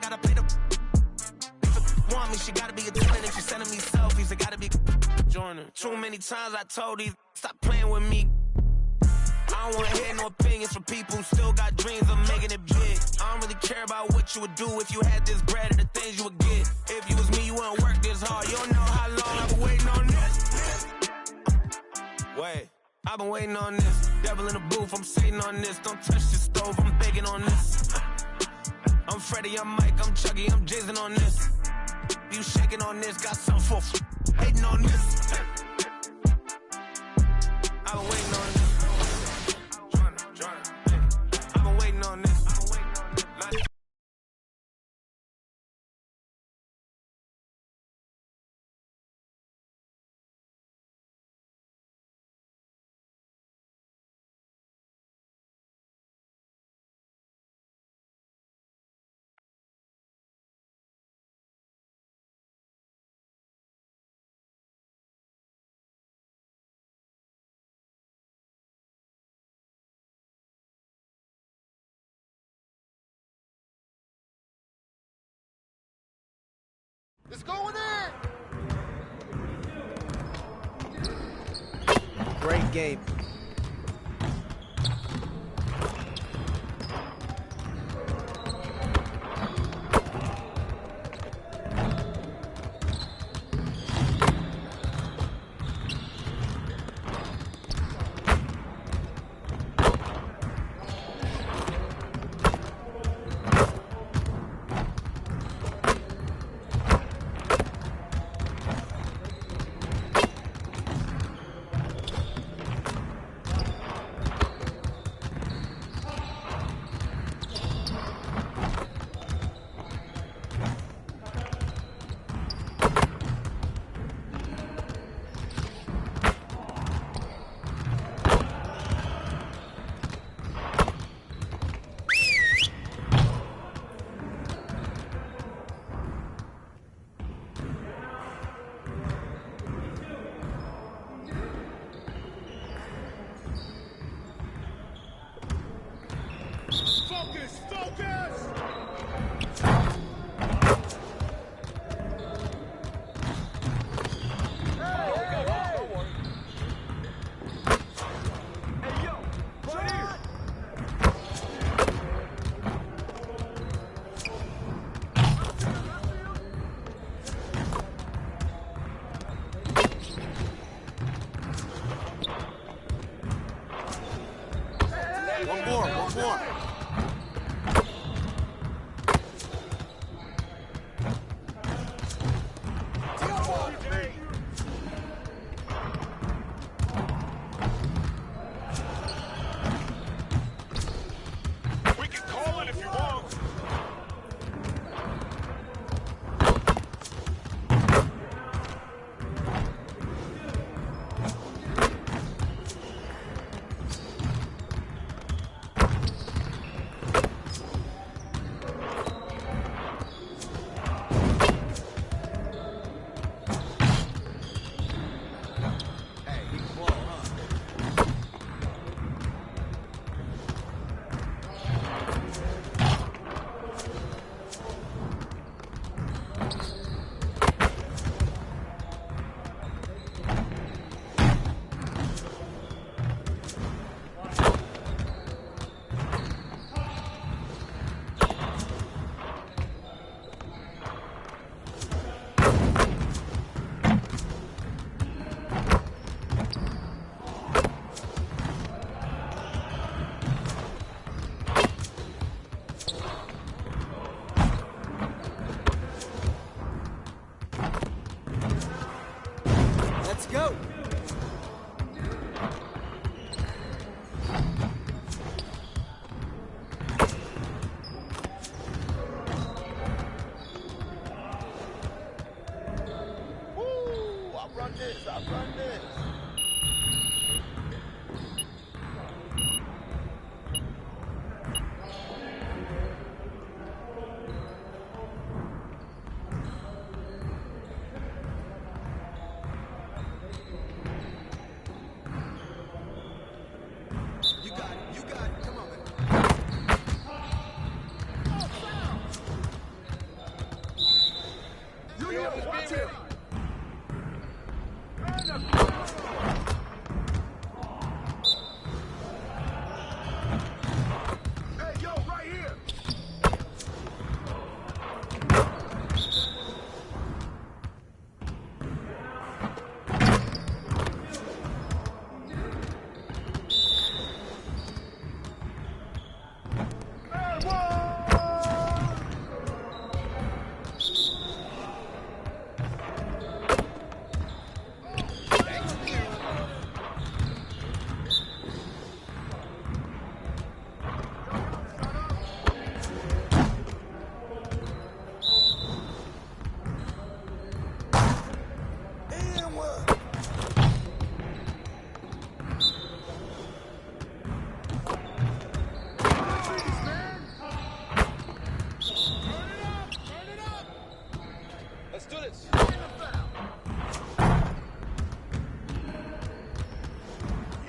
Gotta pay the want me, she gotta be a tenant. If she sending me selfies, I gotta be joining. Too many times I told these stop playing with me. I don't wanna hear no opinions from people who still got dreams of making it big. I don't really care about what you would do if you had this bread or the things you would get. If you was me, you wouldn't work this hard. You don't know how long I've been waiting on this. Wait, I've been waiting on this. Devil in the booth, I'm sitting on this. Don't touch the stove, I'm begging on this. I'm Freddie, I'm Mike, I'm Chucky, I'm jizzing on this. You shaking on this, got some for hating on this. I've been waiting on this. I've been waiting on this. It's going in! Great game. One more. We can call it if you want.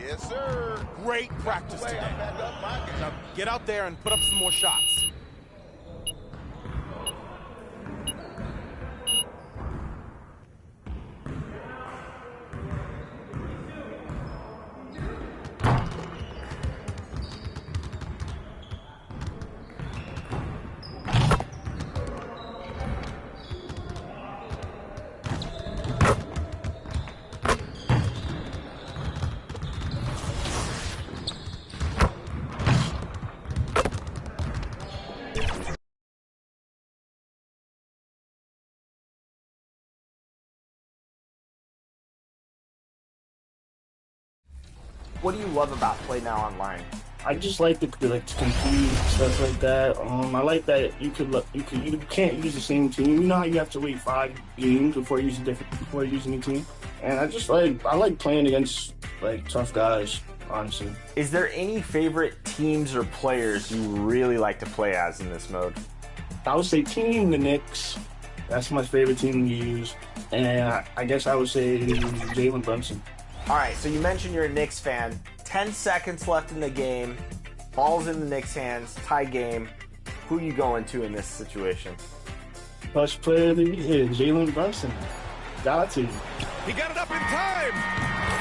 Yes, sir. Great practice today. Now get out there and put up some more shots. What do you love about Play Now Online? I just like to compete stuff like that. I like that you can't use the same team. You know how you have to wait 5 games before using a team. And I like playing against like tough guys, honestly. Is there any favorite teams or players you really like to play as in this mode? I would say Team the Knicks. That's my favorite team to use. And I guess I would say Jalen Brunson. All right, so you mentioned you're a Knicks fan. 10 seconds left in the game. Ball's in the Knicks' hands. Tie game. Who are you going to in this situation? Best player of the year, Jalen Brunson. Got to. He got it up in time.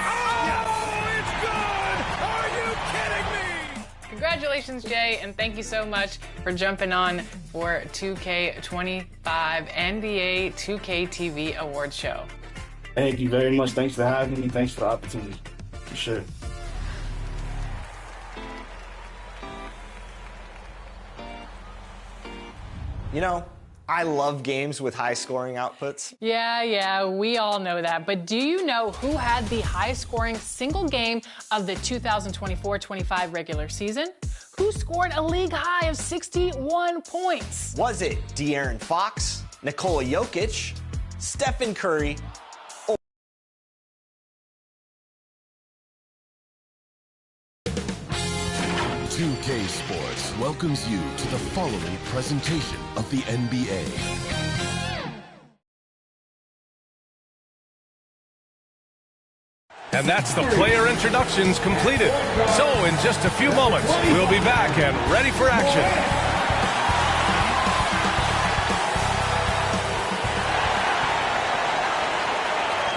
Oh, it's good. Are you kidding me? Congratulations, Jay, and thank you so much for jumping on for 2K25 NBA 2K TV Awards Show. Thank you very much. Thanks for having me. Thanks for the opportunity. For sure. You know, I love games with high scoring outputs. Yeah, we all know that. But do you know who had the highest scoring single game of the 2024-25 regular season? Who scored a league high of 61 points? Was it De'Aaron Fox, Nikola Jokic, Stephen Curry, 2K Sports welcomes you to the following presentation of the NBA. And that's the player introductions completed. So in just a few moments, we'll be back and ready for action.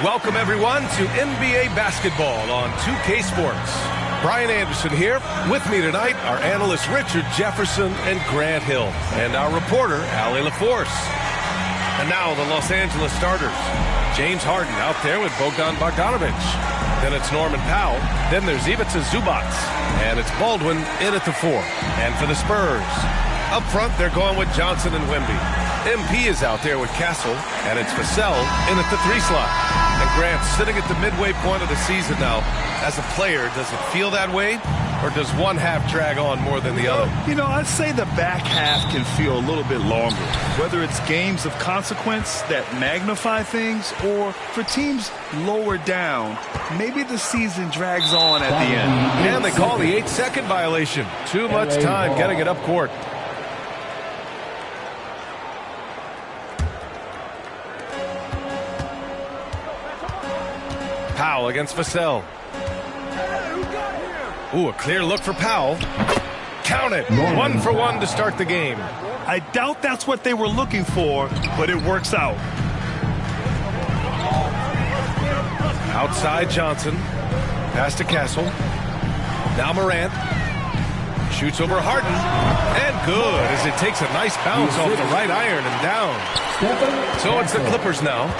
Welcome everyone to NBA basketball on 2K Sports. Brian Anderson here. With me tonight are analysts Richard Jefferson and Grant Hill, and our reporter, Allie LaForce. And now the Los Angeles starters. James Harden out there with Bogdan Bogdanovic. Then it's Norman Powell. Then there's Ivica Zubac. And it's Baldwin in at the 4. And for the Spurs, up front they're going with Johnson and Wemby. MP is out there with Castle. And it's Vassell in at the 3 slot. And Grant sitting at the midway point of the season now. As a player, does it feel that way? Or does one half drag on more than the other? You know, I'd say the back half can feel a little bit longer. Whether it's games of consequence that magnify things, or for teams lower down, maybe the season drags on at the end. And they call the 8-second violation. Too much time getting it up court. Powell against Vassell. Ooh, a clear look for Powell. Count it. 1 for 1 to start the game. I doubt that's what they were looking for, but it works out. Outside Johnson. Pass to Castle. Now Morant. Shoots over Harden. And good as it takes a nice bounce off the right iron and down. So it's the Clippers now.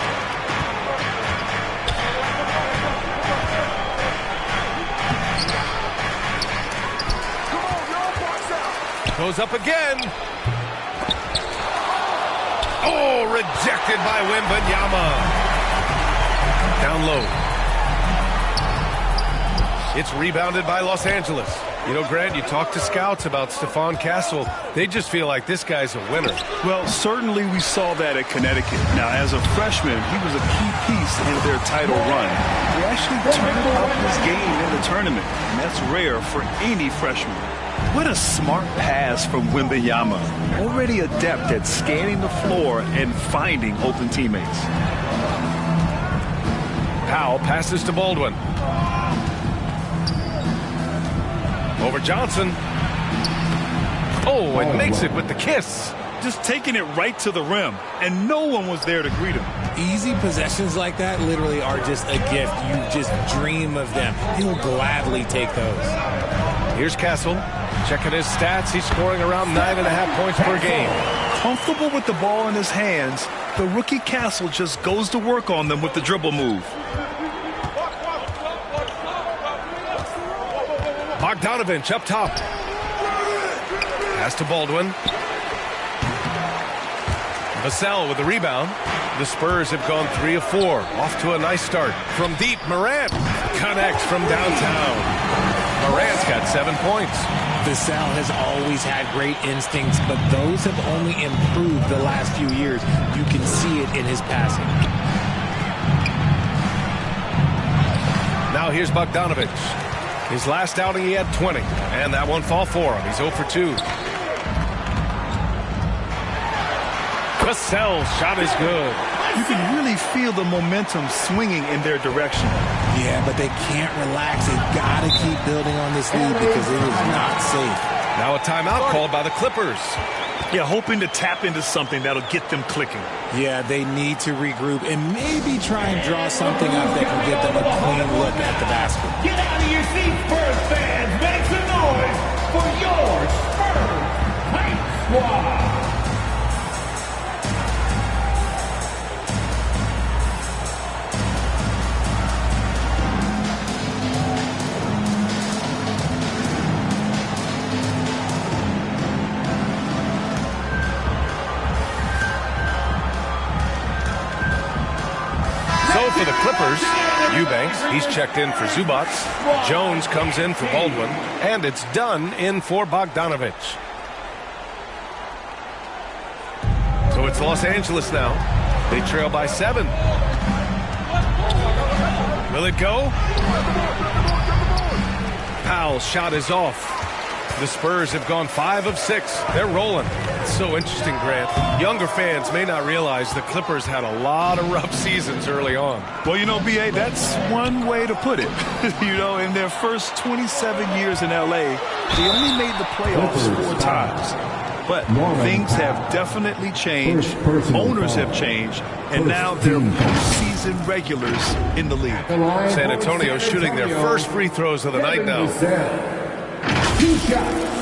Goes up again. Oh, rejected by Wembanyama. Down low. It's rebounded by Los Angeles. You know, Grant, you talk to scouts about Stephon Castle. They just feel like this guy's a winner. Well, certainly we saw that at Connecticut. Now, as a freshman, he was a key piece in their title run. He actually turned up his game in the tournament, and that's rare for any freshman. What a smart pass from Wembanyama. Already adept at scanning the floor and finding open teammates. Powell passes to Baldwin. Over Johnson. Oh, and makes it with the kiss. Just taking it right to the rim, and no one was there to greet him. Easy possessions like that literally are just a gift. You just dream of them. He'll gladly take those. Here's Castle. Checking his stats. He's scoring around 9.5 points per game. Comfortable with the ball in his hands, the rookie Castle just goes to work on them with the dribble move. Bogdanovich up top. Pass to Baldwin. Vassell with the rebound. The Spurs have gone 3 of 4. Off to a nice start. From deep, Morant connects from downtown. Morant's got 7 points. Vassell has always had great instincts, but those have only improved the last few years. You can see it in his passing. Now here's Bogdanovich. His last outing, he had 20, and that won't fall for him. He's 0 for 2. Vassell's shot is good. You can really feel the momentum swinging in their direction. Yeah, but they can't relax. They've got to keep building on this lead because it is not safe. Now a timeout called by the Clippers. Yeah, hoping to tap into something that'll get them clicking. Yeah, they need to regroup and maybe try and draw something up that can get them a clean look at the basket. Get out of your seat, Spurs fans. Make some noise for your Spurs Hype Squad. So for the Clippers, Eubanks, he's checked in for Zubac. Jones comes in for Baldwin. And it's done in for Bogdanovich. So it's Los Angeles now. They trail by 7. Will it go? Powell's shot is off. The Spurs have gone 5 of 6. They're rolling. It's so interesting, Grant. Younger fans may not realize the Clippers had a lot of rough seasons early on. Well, you know, B.A., that's one way to put it. You know, in their first 27 years in L.A., they only made the playoffs 4 times. But things have definitely changed. Owners have changed. And now they're postseason regulars in the league. San Antonio shooting their first free throws of the night now. 2 shots.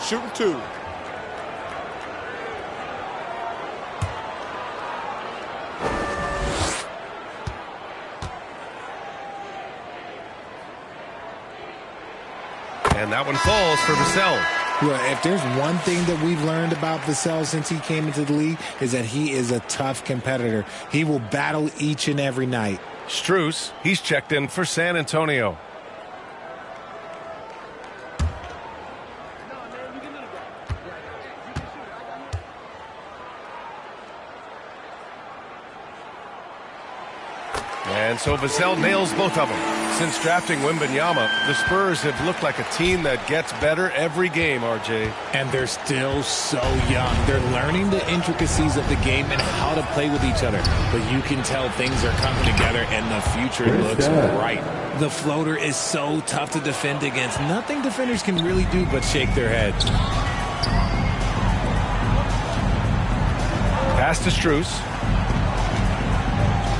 Shooting 2. And that one falls for Vassell. Well, if there's one thing that we've learned about Vassell since he came into the league is that he is a tough competitor. He will battle each and every night. Strus, he's checked in for San Antonio. And so Vassell nails both of them. Since drafting Wembanyama, the Spurs have looked like a team that gets better every game, RJ. And they're still so young. They're learning the intricacies of the game and how to play with each other. But you can tell things are coming together and the future looks bright. The floater is so tough to defend against. Nothing defenders can really do but shake their heads. Pass to Strus.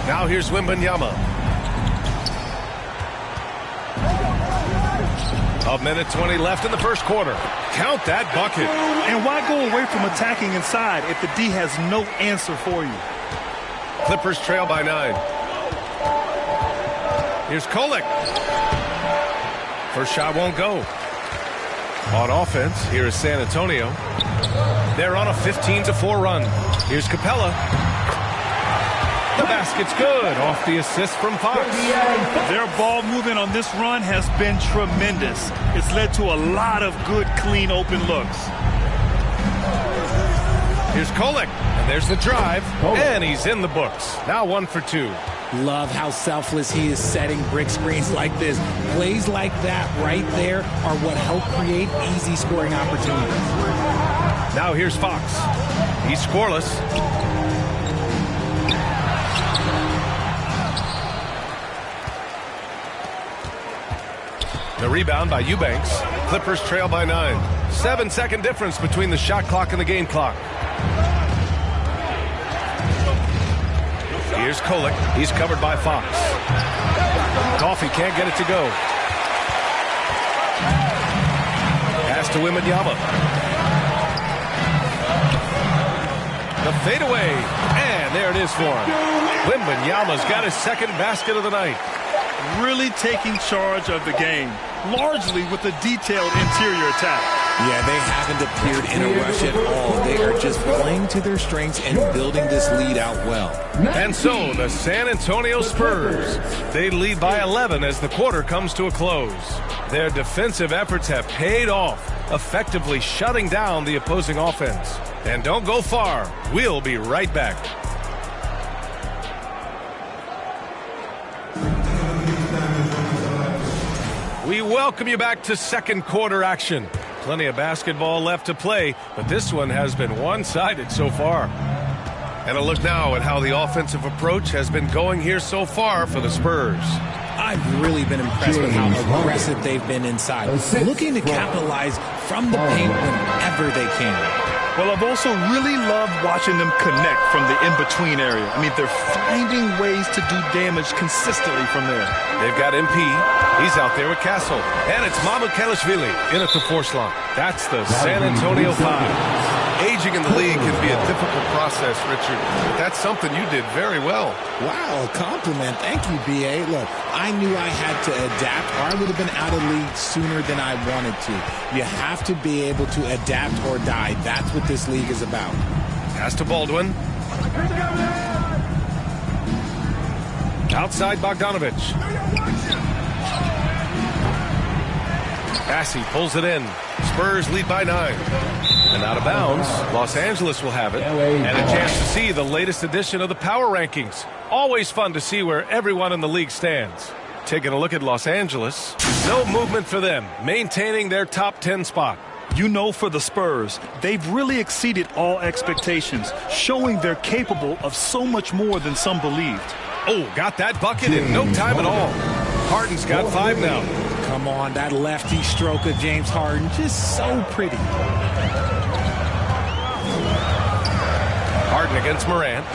Now here's Wembanyama. A minute 20 left in the first quarter. Count that bucket. And why go away from attacking inside if the D has no answer for you? Clippers trail by 9. Here's Kolek. First shot won't go. On offense, here is San Antonio. They're on a 15-4 run. Here's Capella. The basket's good off the assist from Fox. Their ball movement on this run has been tremendous. It's led to a lot of good, clean, open looks. Here's Kolek, and there's the drive, and he's in the books. Now 1 for 2. Love how selfless he is setting brick screens like this. Plays like that right there are what help create easy scoring opportunities. Now here's Fox. He's scoreless. The rebound by Eubanks. Clippers trail by 9. 7-second difference between the shot clock and the game clock. Here's Kolek. He's covered by Fox. Coffey can't get it to go. Pass to Wembanyama. The fadeaway. And there it is for him. Wembanyama's got his second basket of the night. Really taking charge of the game, largely with a detailed interior attack. Yeah, they haven't appeared in a rush at all. They are just playing to their strengths and building this lead out well. And so the San Antonio Spurs, they lead by 11 as the quarter comes to a close. Their defensive efforts have paid off, effectively shutting down the opposing offense. And don't go far. We'll be right back. We welcome you back to second quarter action. Plenty of basketball left to play, but this one has been one-sided so far. And a look now at how the offensive approach has been going here so far for the Spurs. I've really been impressed with how aggressive they've been inside, looking to capitalize from the paint whenever they can. Well, I've also really loved watching them connect from the in-between area. I mean, they're finding ways to do damage consistently from there. They've got MP. He's out there with Castle. And it's Mamukelashvili in at the force line. That's the San Antonio 5. Aging in the league can be a difficult process, Richard, but that's something you did very well. Wow, a compliment. Thank you, B.A. Look, I knew I had to adapt, or I would have been out of league sooner than I wanted to. You have to be able to adapt or die. That's what this league is about. Pass to Baldwin. Outside Bogdanovich. Bassi pulls it in. Spurs lead by 9. And out of bounds, Los Angeles will have it. And a chance to see the latest edition of the power rankings. Always fun to see where everyone in the league stands. Taking a look at Los Angeles. No movement for them, maintaining their top 10 spot. You know, for the Spurs, they've really exceeded all expectations, showing they're capable of so much more than some believed. Oh, got that bucket in no time at all. Harden's got 5 now. Come on, that lefty stroke of James Harden, just so pretty. Harden against Morant.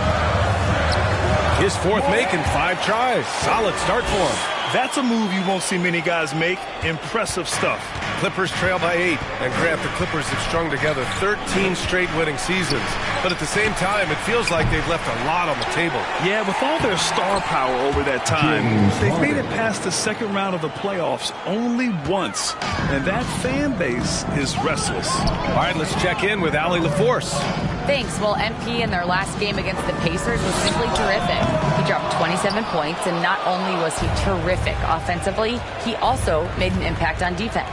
His fourth make in 5 tries. Solid start for him. That's a move you won't see many guys make. Impressive stuff. Clippers trail by 8. And Grant, the Clippers have strung together 13 straight winning seasons. But at the same time, it feels like they've left a lot on the table. Yeah, with all their star power over that time, they've made it past the second round of the playoffs only once. And that fan base is restless. All right, let's check in with Allie LaForce. Thanks. Well, MP in their last game against the Pacers was simply terrific. He dropped 27 points, and not only was he terrific offensively, he also made an impact on defense.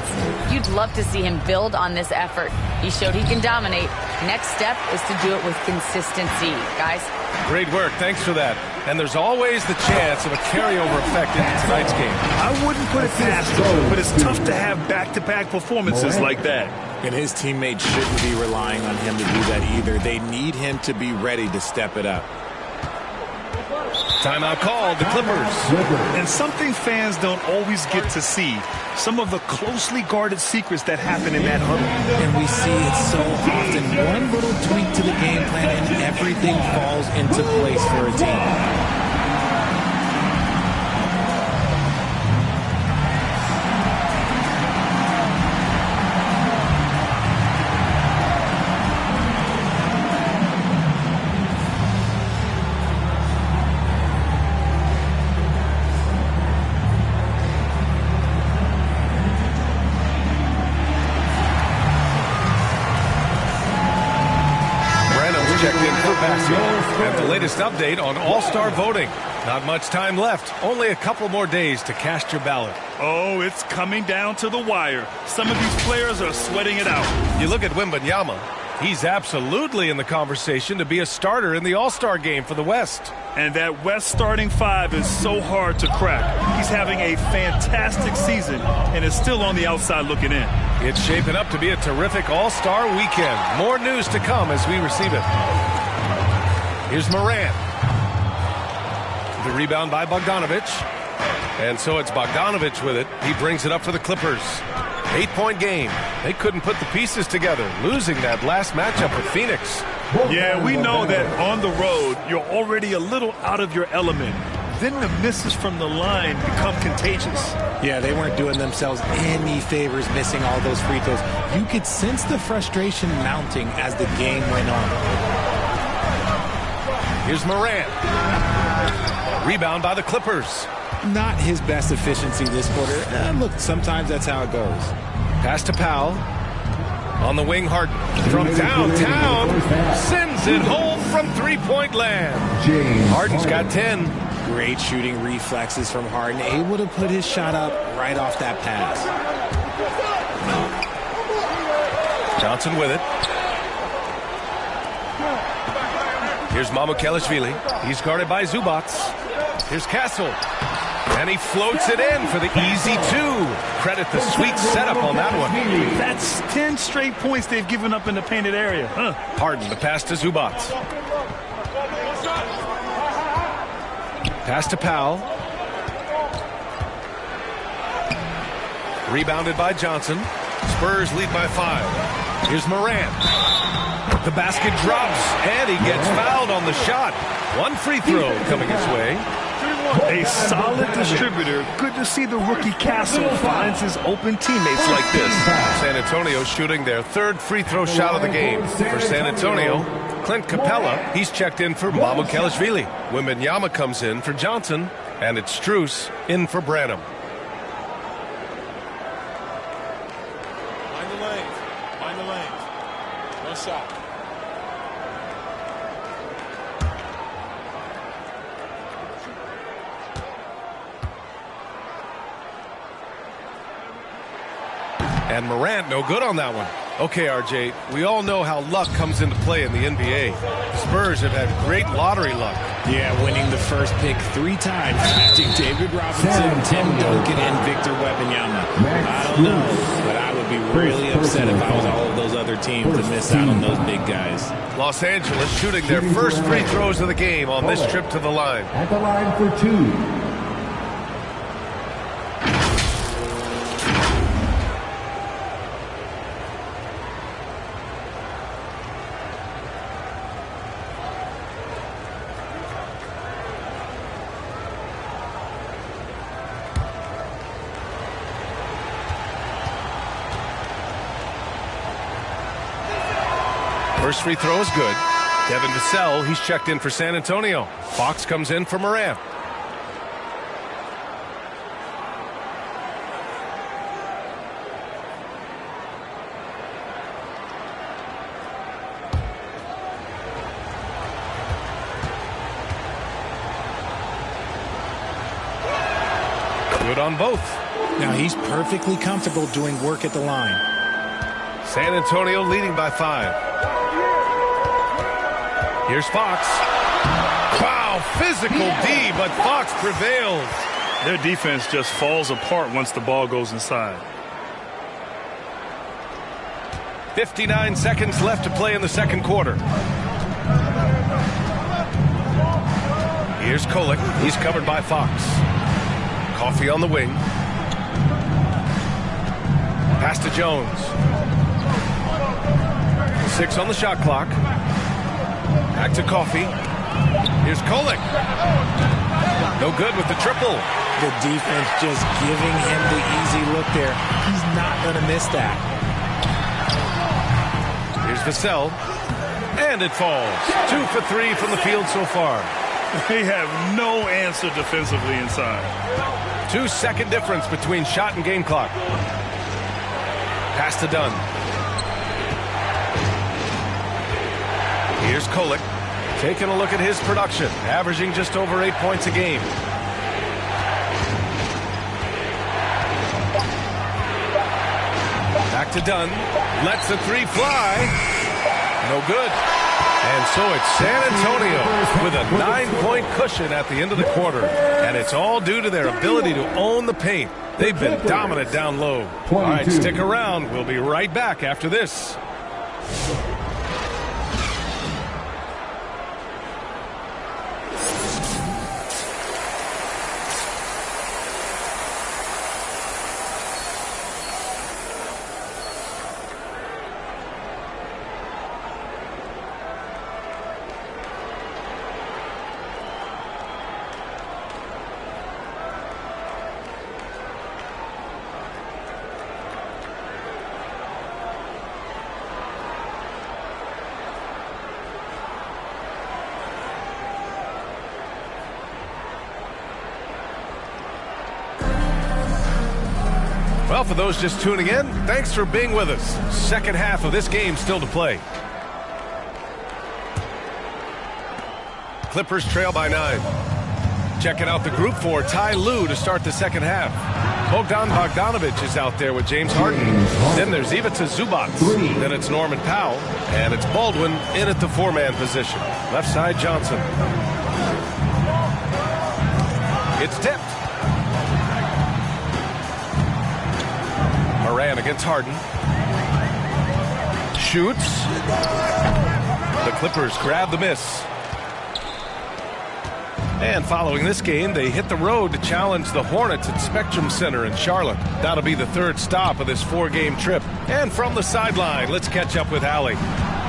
You'd love to see him build on this effort. He showed he can dominate. Next step is to do it with consistency, guys. Great work. Thanks for that. And there's always the chance of a carryover effect into tonight's game. I wouldn't put it past him, but it's tough to have back-to-back performances like that. And his teammates shouldn't be relying on him to do that either. They need him to be ready to step it up. Timeout called, the Clippers. And something fans don't always get to see, some of the closely guarded secrets that happen in that huddle. And we see it so often. One little tweak to the game plan and everything falls into place for a team. And the latest update on All-Star voting. Not much time left. Only a couple more days to cast your ballot. Oh, it's coming down to the wire. Some of these players are sweating it out. You look at Wembanyama. He's absolutely in the conversation to be a starter in the All-Star game for the West. And that West starting 5 is so hard to crack. He's having a fantastic season and is still on the outside looking in. It's shaping up to be a terrific All-Star weekend. More news to come as we receive it. Here's Morant. The rebound by Bogdanovich. And so it's Bogdanovich with it. He brings it up for the Clippers. 8-point game. They couldn't put the pieces together, losing that last matchup with Phoenix. Yeah, we know that on the road, you're already a little out of your element. Then the misses from the line become contagious. Yeah, they weren't doing themselves any favors missing all those free throws. You could sense the frustration mounting as the game went on. Here's Morant. Rebound by the Clippers. Not his best efficiency this quarter. Look, sometimes that's how it goes. Pass to Powell. On the wing, Harden. From downtown, sends it home from three-point land. Harden's got 10. Great shooting reflexes from Harden. Able to put his shot up right off that pass. Johnson with it. Here's Mamukelashvili. He's guarded by Zubac. Here's Castle. And he floats it in for the easy two. Credit the sweet setup on that one. That's 10 straight points they've given up in the painted area. Harden, the pass to Zubac. Pass to Powell. Rebounded by Johnson. Spurs lead by 5. Here's Morant. The basket drops, and he gets fouled on the shot. One free throw coming his way. A solid distributor. Good to see the rookie Castle finds his open teammates like this. San Antonio shooting their third free throw shot of the game. For San Antonio, Clint Capella, he's checked in for Mamukelashvili. Wembanyama comes in for Johnson, and it's Strus in for Branham. Find the lanes. Find the lanes. No shot. And Morant, no good on that one. Okay, RJ, we all know how luck comes into play in the NBA. Spurs have had great lottery luck. Yeah, winning the first pick 3 times. Drafting David Robinson, Tim Duncan, and Victor Wembanyama. I don't know, but I would be really upset if I was all of those other teams to miss out on those big guys. Los Angeles shooting their first free throws of the game on this trip to the line. At the line for 2. First free throw is good. Devin Vassell, he's checked in for San Antonio. Fox comes in for Morant. Good on both. Now he's perfectly comfortable doing work at the line. San Antonio leading by 5. Here's Fox. Wow, physical D, but Fox prevails. Their defense just falls apart once the ball goes inside. 59 seconds left to play in the second quarter. Here's Kolek. He's covered by Fox. Coffee on the wing. Pass to Jones. 6 on the shot clock. Back to Coffee. Here's Kolek. No good with the triple. The defense just giving him the easy look there. He's not going to miss that. Here's Vassell. And it falls. 2 for 3 from the field so far. They have no answer defensively inside. 2-second difference between shot and game clock. Pass to Dunn. Here's Kolek. Taking a look at his production, averaging just over 8 points a game. Back to Dunn. Lets the 3 fly. No good. And so it's San Antonio with a 9-point cushion at the end of the quarter. And it's all due to their ability to own the paint. They've been dominant down low. All right, stick around. We'll be right back after this. Well, for those just tuning in, thanks for being with us. Second half of this game still to play. Clippers trail by 9. Checking out the group for Ty Lue to start the second half. Bogdanovic is out there with James Harden. Then there's Ivica Zubac. Then it's Norman Powell. And it's Baldwin in at the 4-man position. Left side, Johnson. It's tipped. Moran against Harden. Shoots. The Clippers grab the miss. And following this game, they hit the road to challenge the Hornets at Spectrum Center in Charlotte. That'll be the third stop of this 4-game trip. And from the sideline, let's catch up with Allie.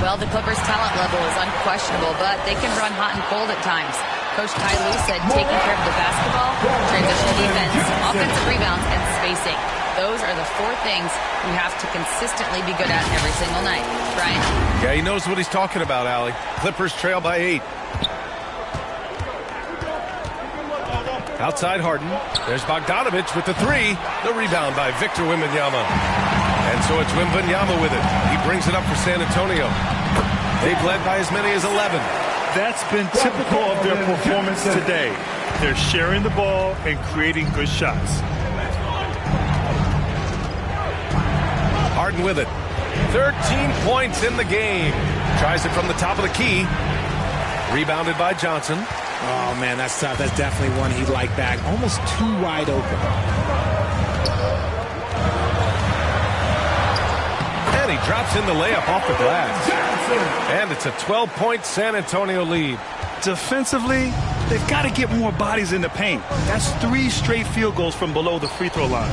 Well, the Clippers' talent level is unquestionable, but they can run hot and cold at times. Coach Ty Lue said taking care of the basketball, transition defense, offensive rebounds, and spacing. Those are the 4 things you have to consistently be good at every single night. Brian? Yeah, he knows what he's talking about, Allie. Clippers trail by 8. Outside Harden. There's Bogdanovic with the 3. The rebound by Victor Wembanyama. And so it's Wembanyama with it. He brings it up for San Antonio. They've led by as many as 11. That's been typical of their performance today. They're sharing the ball and creating good shots. Harden with it. 13 points in the game. Tries it from the top of the key. Rebounded by Johnson. Oh, man, that's tough. That's definitely one he'd like back. Almost too wide open. And he drops in the layup off the glass. And it's a 12-point San Antonio lead. Defensively, they've got to get more bodies in the paint. That's 3 straight field goals from below the free throw line.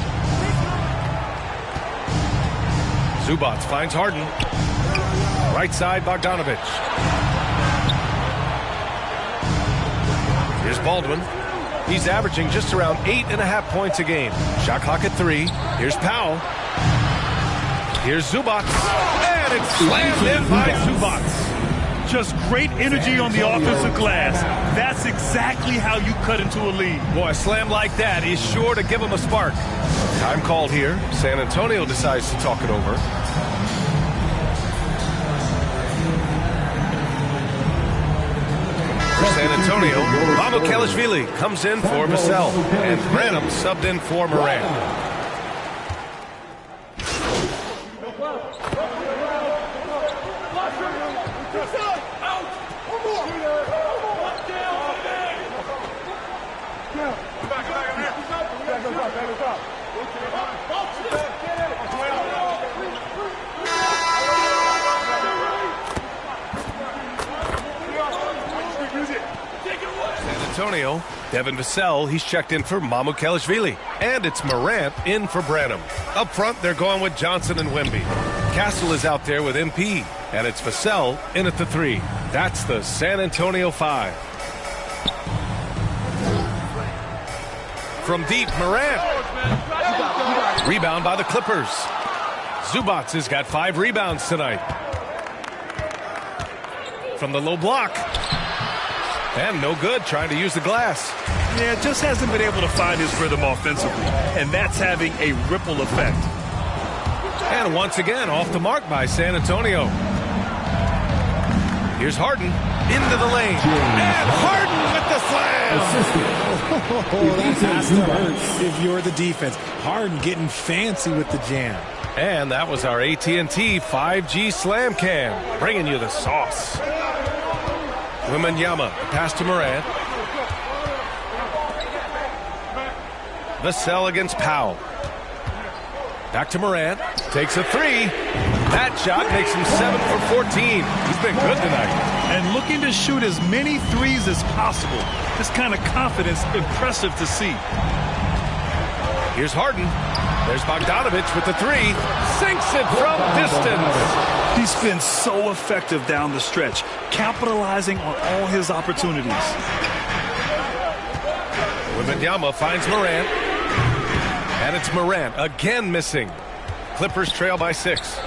Zubac finds Harden. Right side, Bogdanovic. Here's Baldwin. He's averaging just around 8.5 points a game. Shot clock at 3. Here's Powell. Here's Zubac. And it's slammed in by Zubac. Just great energy on the offensive glass. That's exactly how you cut into a lead. Boy, a slam like that is sure to give him a spark. Time called here. San Antonio decides to talk it over. For San Antonio, Mamukelashvili comes in for Vassell, and Branham subbed in for Moran. Antonio, Devin Vassell, he's checked in for Mamukelashvili. And it's Morant in for Branham. Up front, they're going with Johnson and Wemby. Castle is out there with MP. And it's Vassell in at the 3. That's the San Antonio 5. From deep, Morant. Rebound by the Clippers. Zubac has got 5 rebounds tonight. From the low block. And no good, trying to use the glass. Yeah, just hasn't been able to find his rhythm offensively. And that's having a ripple effect. And once again, off the mark by San Antonio. Here's Harden into the lane. And Harden with the slam. Oh, that has to hurt if you're the defense. Harden getting fancy with the jam. And that was our AT&T 5G Slam Cam, bringing you the sauce. Wembanyama, pass to Morant. Vassell against Powell. Back to Morant. Takes a 3. That shot makes him 7 for 14. He's been good tonight. And looking to shoot as many threes as possible. This kind of confidence, impressive to see. Here's Harden. There's Bogdanovic with the 3. Sinks it from distance. He's been so effective down the stretch, capitalizing on all his opportunities. Wembanyama finds Morant. And it's Morant again missing. Clippers trail by 6.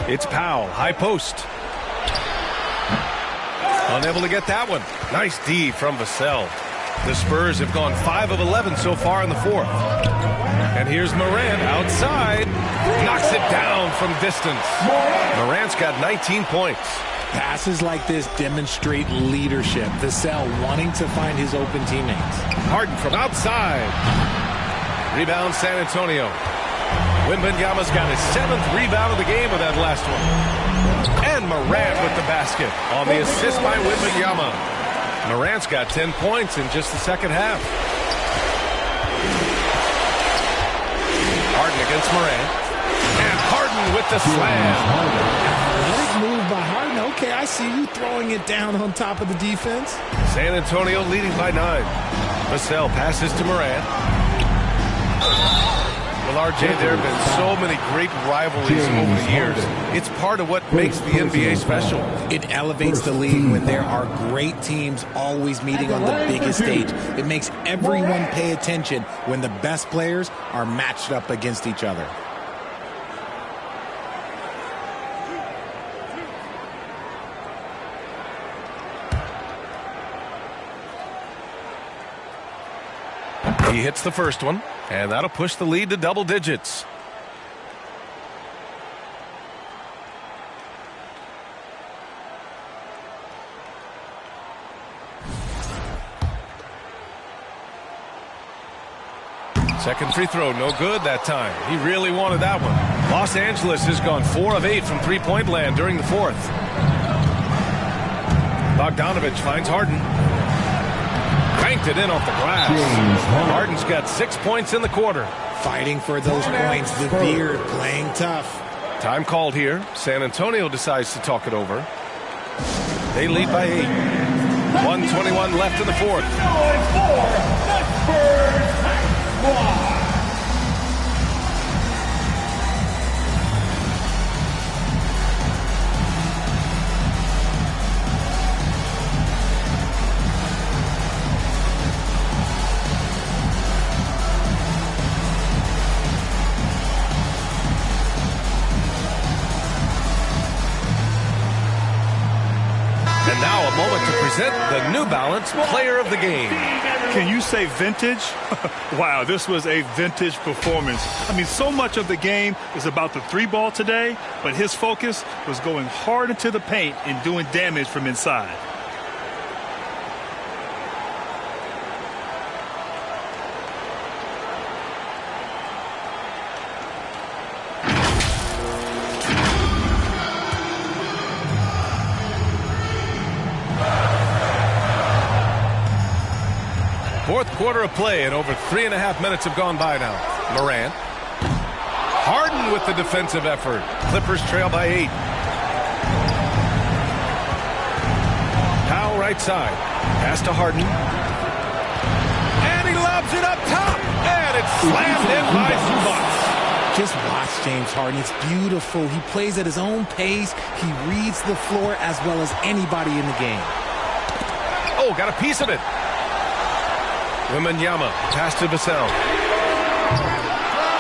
It's Powell, high post. Unable to get that one. Nice D from Vassell. The Spurs have gone 5 of 11 so far in the fourth. And here's Morant outside. Knocks it down from distance. Morant's got 19 points. Passes like this demonstrate leadership. Vassell wanting to find his open teammates. Harden from outside. Rebound San Antonio. Wembanyama's got his 7th rebound of the game with that last one. And Morant with the basket on the assist by Wembanyama. Morant's got 10 points in just the second half. Harden against Morant. And Harden with the slam. Nice move by Harden. Okay, I see you throwing it down on top of the defense. San Antonio leading by 9. Vassell passes to Morant. Well, RJ, there have been so many great rivalries over the years. It's part of what makes the NBA special. It elevates the league when there are great teams always meeting on the biggest stage. It makes everyone pay attention when the best players are matched up against each other. He hits the first one, and that'll push the lead to double digits. Second free throw, no good that time. He really wanted that one. Los Angeles has gone 4 of 8 from three-point land during the fourth. Bogdanovich finds Harden. Banked it in off the glass. Harden's got 6 points in the quarter. Fighting for those points. The Beard playing tough. Time called here. San Antonio decides to talk it over. They lead by 8. 1:21 left in the fourth. And now a moment to present the New Balance Player of the Game. Can you say vintage? Wow, this was a vintage performance. I mean, so much of the game is about the three ball today, but his focus was going hard into the paint and doing damage from inside. Fourth quarter of play, and over 3.5 minutes have gone by now. Morant. Harden with the defensive effort. Clippers trail by 8. Powell right side. Pass to Harden. And he lobs it up top. And it's slammed in by Zubac. Just watch James Harden. It's beautiful. He plays at his own pace. He reads the floor as well as anybody in the game. Oh, got a piece of it. Wembanyama, pass to Vassell.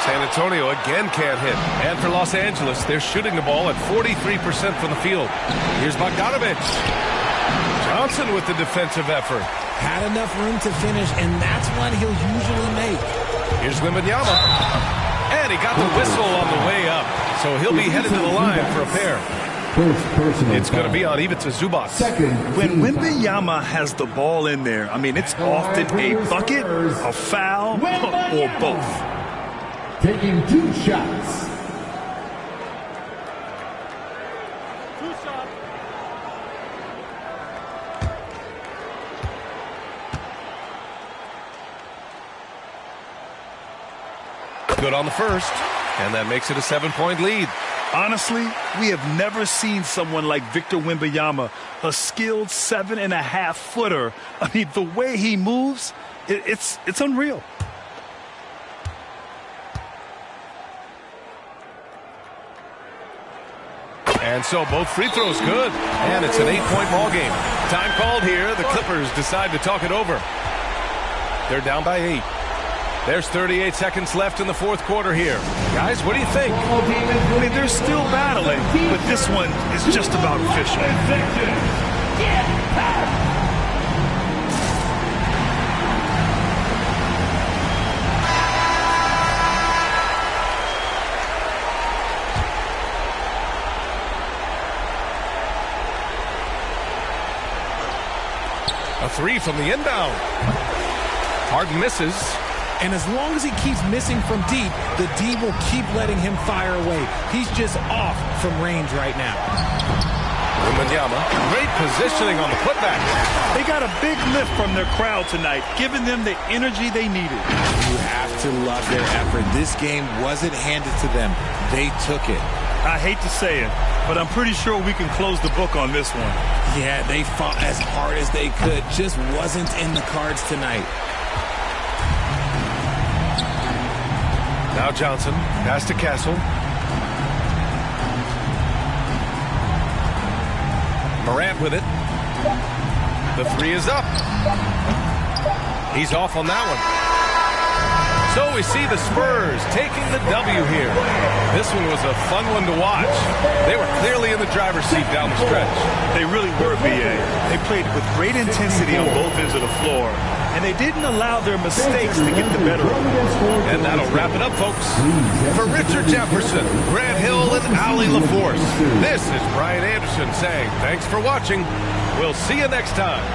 San Antonio again can't hit. And for Los Angeles, they're shooting the ball at 43% from the field. Here's Bogdanovich. Johnson with the defensive effort. Had enough room to finish, and that's one he'll usually make. Here's Wembanyama. And he got the whistle on the way up. So he'll be headed to the line for a pair. It's going to be on Ivica Zubac. When Wembanyama has the ball in there, I mean, it's often a bucket, a foul, or both. Taking 2 shots. Good on the first, and that makes it a 7-point lead. Honestly, we have never seen someone like Victor Wembanyama, a skilled 7.5-footer. I mean, the way he moves, it's unreal. And so both free throws good, and it's an 8-point ball game. Time called here. The Clippers decide to talk it over. They're down by 8. There's 38 seconds left in the fourth quarter here. Guys, what do you think? I mean, they're still battling, but this one is just about official. three from the inbound. Harden misses. And as long as he keeps missing from deep, the D will keep letting him fire away. He's just off from range right now. Wembanyama, great positioning on the putback. They got a big lift from their crowd tonight, giving them the energy they needed. You have to love their effort. This game wasn't handed to them. They took it. I hate to say it, but I'm pretty sure we can close the book on this one. Yeah, they fought as hard as they could. Just wasn't in the cards tonight. Now Johnson, pass to Castle. Morant with it. The three is up. He's off on that one. So we see the Spurs taking the W here. This one was a fun one to watch. They were clearly in the driver's seat down the stretch. They really were, B.A. They played with great intensity on both ends of the floor, and they didn't allow their mistakes to get the better of them. And that'll wrap it up, folks. For Richard Jefferson, Grant Hill, and Ali LaForce, this is Brian Anderson saying thanks for watching. We'll see you next time.